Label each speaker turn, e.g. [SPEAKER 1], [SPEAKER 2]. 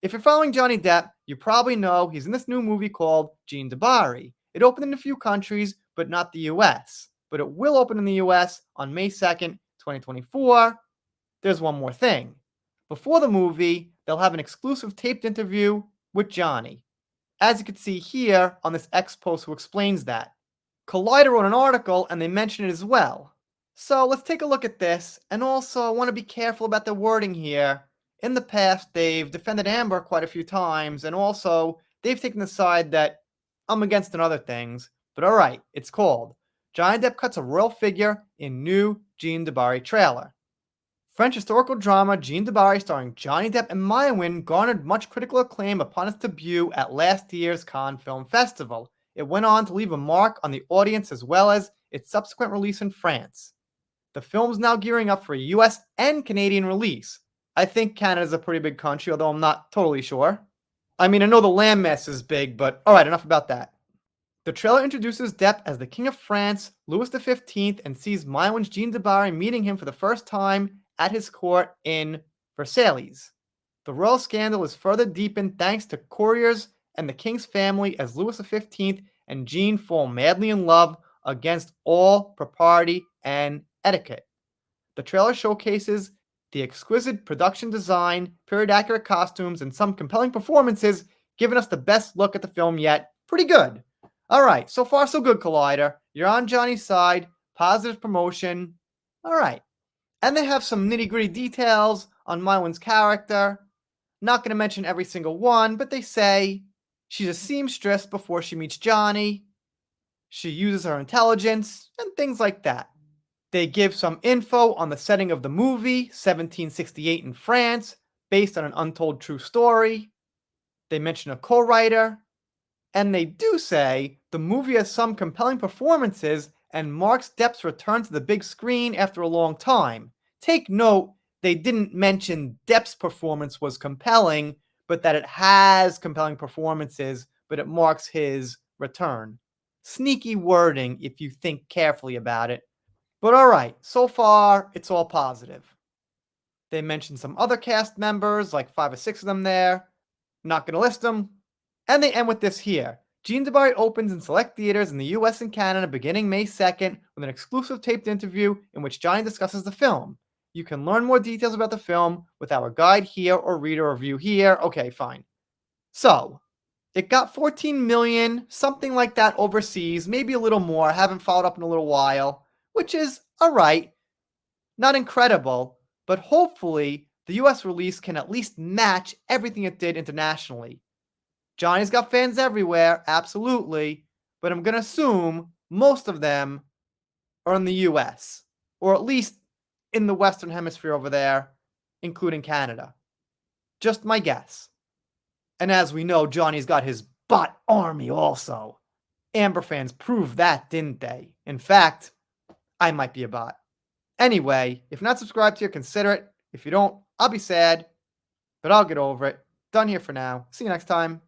[SPEAKER 1] If you're following Johnny Depp, you probably know he's in this new movie called Gene Dabari. It opened in a few countries, but not the US. But it will open in the US on May 2nd, 2024. There's one more thing. Before the movie, they'll have an exclusive taped interview with Johnny. As you can see here on this X post who explains that. Collider wrote an article and they mention it as well. So let's take a look at this, and also I want to be careful about the wording here. In the past, they've defended Amber quite a few times, and also they've taken the side that I'm against in other things, but alright, it's called Johnny Depp cuts a royal figure in new Gene Dabari trailer. French historical drama Gene Dabari starring Johnny Depp and Maya Win garnered much critical acclaim upon its debut at last year's Cannes Film Festival. It went on to leave a mark on the audience as well as its subsequent release in France. The film's now gearing up for a US and Canadian release. I think Canada's a pretty big country, although I'm not totally sure. I mean, I know the landmass is big, but alright, enough about that. The trailer introduces Depp as the King of France, Louis XV, and sees Maya Win's Gene Dabari meeting him for the first time at his court in Versailles. The royal scandal is further deepened thanks to couriers and the king's family as Louis XV and Jean fall madly in love against all propriety and etiquette. The trailer showcases the exquisite production design, period-accurate costumes, and some compelling performances, giving us the best look at the film yet. Pretty good. Alright, so far so good, Collider. You're on Johnny's side. Positive promotion. Alright. And they have some nitty-gritty details on Mywin's character. Not going to mention every single one, but they say she's a seamstress before she meets Johnny. She uses her intelligence, and things like that. They give some info on the setting of the movie, 1768 in France, based on an untold true story. They mention a co-writer. And they do say the movie has some compelling performances and marks Depp's return to the big screen after a long time. Take note, they didn't mention Depp's performance was compelling, but that it has compelling performances, but it marks his return. Sneaky wording if you think carefully about it. But alright, so far, it's all positive. They mentioned some other cast members, like 5 or 6 of them there. Not going to list them. And they end with this here. Gene Dabari opens in select theaters in the US and Canada beginning May 2nd with an exclusive taped interview in which Johnny discusses the film. You can learn more details about the film with our guide here or read a review here. Okay, fine. So, it got 14 million, something like that overseas, maybe a little more. I haven't followed up in a little while, which is alright. Not incredible, but hopefully the US release can at least match everything it did internationally. Johnny's got fans everywhere, absolutely, but I'm going to assume most of them are in the US, or at least in the Western Hemisphere over there, including Canada. Just my guess. And as we know, Johnny's got his bot army also. Amber fans proved that, didn't they? In fact, I might be a bot. Anyway, if not subscribed here, consider it. If you don't, I'll be sad, but I'll get over it. Done here for now. See you next time.